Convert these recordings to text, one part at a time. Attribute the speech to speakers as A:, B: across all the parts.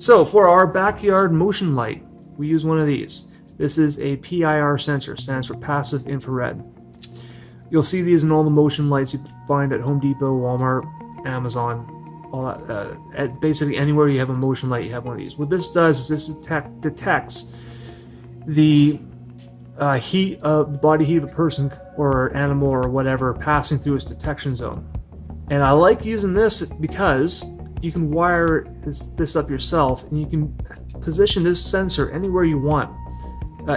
A: So for our backyard motion light, we use one of these. This is a PIR sensor, stands for passive infrared. You'll see these in all the motion lights you find at Home Depot, Walmart, Amazon, all that. At basically anywhere you have a motion light, you have one of these. What this does is this detects the heat of the body heat of a person or animal or whatever passing through its detection zone. And I like using this because you can wire this up yourself, and you can position this sensor anywhere you want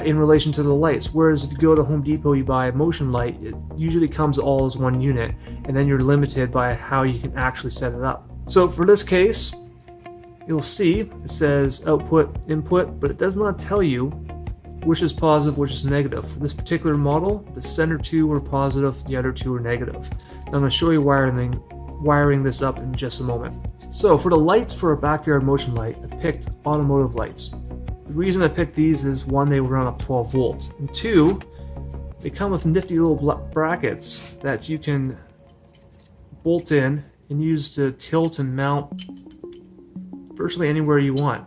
A: in relation to the lights. Whereas if you go to Home Depot, you buy a motion light, it usually comes all as one unit, and then you're limited by how you can actually set it up. So for this case, you'll see it says output, input, but it does not tell you which is positive, which is negative. For this particular model, the center two were positive, the other two were negative. I'm going to show you wiring this up in just a moment. So for the lights for a backyard motion light, I picked automotive lights. The reason I picked these is one, they run up 12 volts, and two, they come with nifty little brackets that you can bolt in and use to tilt and mount virtually anywhere you want.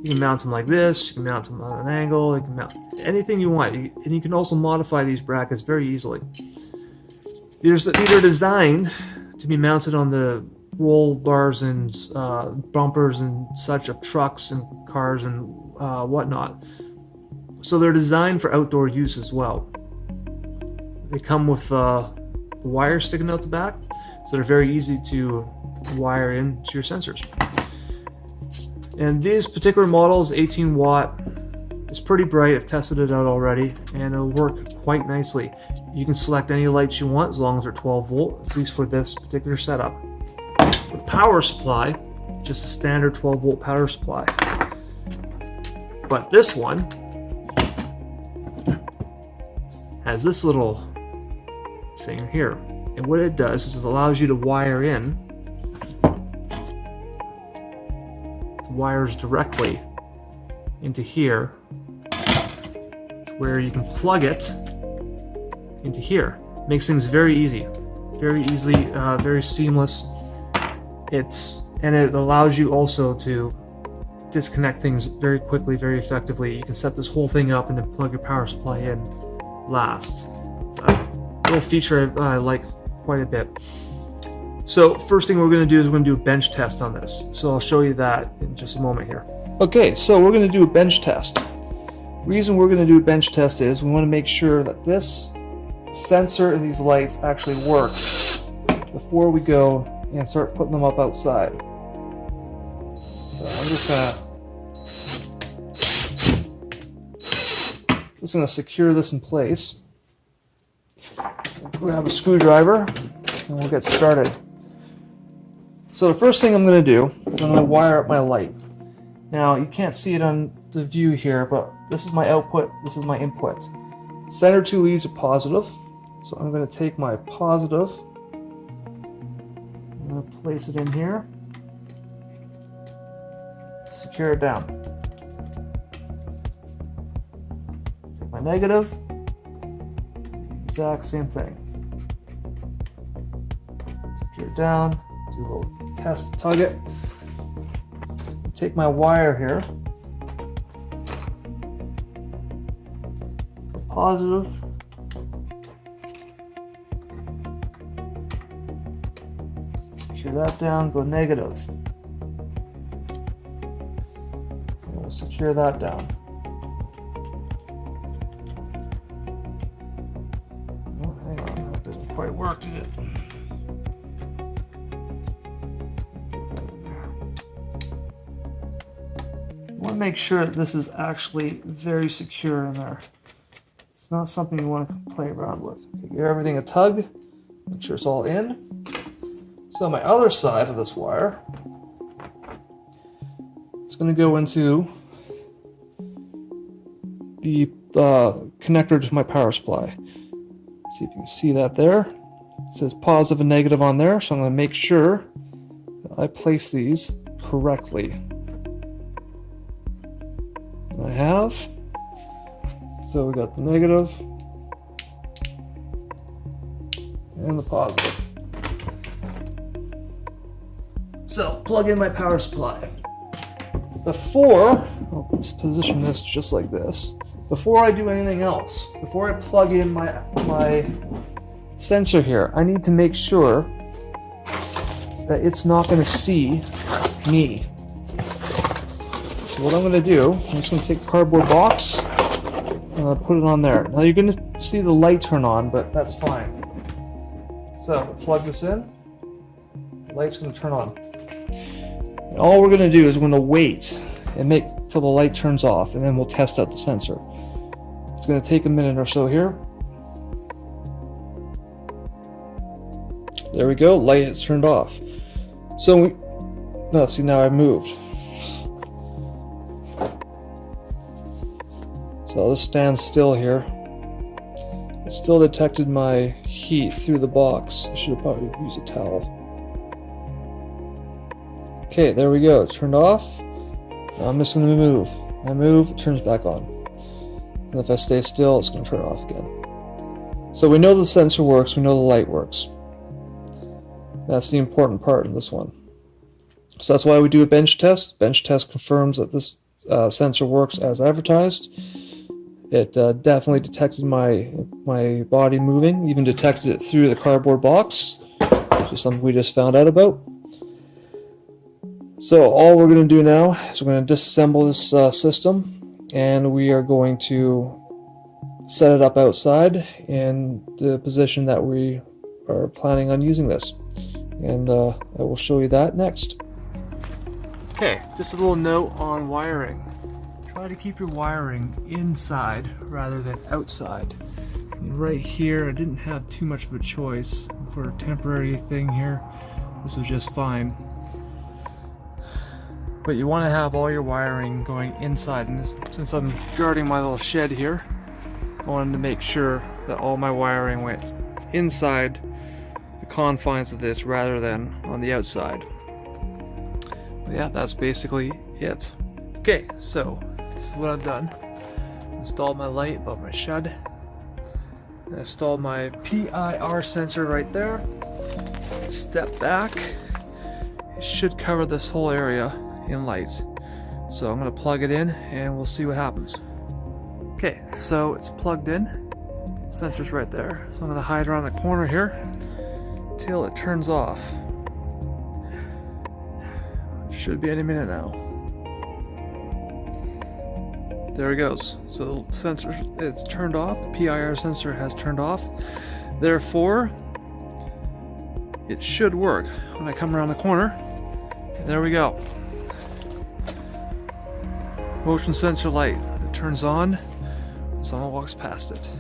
A: You can mount them like this, you can mount them on an angle, you can mount anything you want, and you can also modify these brackets very easily. These are designed to be mounted on the roll bars and bumpers and such of trucks and cars and whatnot. So they're designed for outdoor use as well. They come with the wires sticking out the back, so they're very easy to wire into your sensors. And these particular models, 18 watt, it's pretty bright. I've tested it out already, and it'll work quite nicely. You can select any lights you want as long as they're 12 volt, at least for this particular setup. For the power supply, just a standard 12 volt power supply. But this one has this little thing here. And what it does is it allows you to wire in wires directly into here, where you can plug it into here. Makes things very easy, very seamless. And it allows you also to disconnect things very quickly, very effectively. You can set this whole thing up and then plug your power supply in last. It's a little feature I like quite a bit. So first thing we're going to do is we're going to do a bench test on this. So I'll show you that in just a moment here. Okay, so we're going to do a bench test. The reason we're going to do a bench test is we want to make sure that this sensor and these lights actually work before we go and start putting them up outside. So I'm just going to secure this in place. Grab a screwdriver and we'll get started. So the first thing I'm going to do is I'm going to wire up my light. Now you can't see it on the view here, but this is my output, this is my input. Center two leads are positive, so I'm going to take my positive, I'm going to place it in here, secure it down. Take my negative, exact same thing. Secure it down, do a little test, tug it. Take my wire here, go positive, secure that down, go negative, and we'll secure that down. Oh, hang on, that doesn't quite work, did it? Make sure that this is actually very secure in there. It's not something you want to play around with. Okay, give everything a tug, make sure it's all in. So my other side of this wire is going to go into the connector to my power supply. Let's see if you can see that there. It says positive and negative on there, so I'm going to make sure that I place these correctly. I have. So we got the negative and the positive. So plug in my power supply. let's position this just like this. Before I do anything else, before I plug in my sensor here, I need to make sure that it's not going to see me. So what I'm going to do, I'm just going to take the cardboard box and put it on there. Now you're going to see the light turn on, but that's fine. So plug this in, the light's going to turn on. And all we're going to do is we're going to wait and make till the light turns off, and then we'll test out the sensor. It's going to take a minute or so here. There we go, light has turned off. See, now I moved. So I'll just stand still here. It still detected my heat through the box. I should have probably used a towel. Okay, there we go. It turned off. Now I'm just going to move. I move, it turns back on. And if I stay still, it's going to turn off again. So we know the sensor works, we know the light works. That's the important part in this one. So that's why we do a bench test. Bench test confirms that this sensor works as advertised. It definitely detected my body moving, even detected it through the cardboard box, which is something we just found out about. So all we're going to do now is we're going to disassemble this system, and we are going to set it up outside in the position that we are planning on using this. And I will show you that next. Okay, just a little note on wiring. Try to keep your wiring inside rather than outside. And right here, I didn't have too much of a choice for a temporary thing here. This was just fine. But you want to have all your wiring going inside. And since I'm guarding my little shed here, I wanted to make sure that all my wiring went inside the confines of this rather than on the outside. But yeah, that's basically it. Okay, so this is what I've done. Installed my light above my shed. I installed my PIR sensor right there. Step back. It should cover this whole area in light. So I'm going to plug it in and we'll see what happens. Okay, so it's plugged in. Sensor's right there. So I'm going to hide around the corner here till it turns off. Should be any minute now. There it goes. So the sensor is turned off. The PIR sensor has turned off. Therefore, it should work when I come around the corner. There we go. Motion sensor light. It turns on when someone walks past it.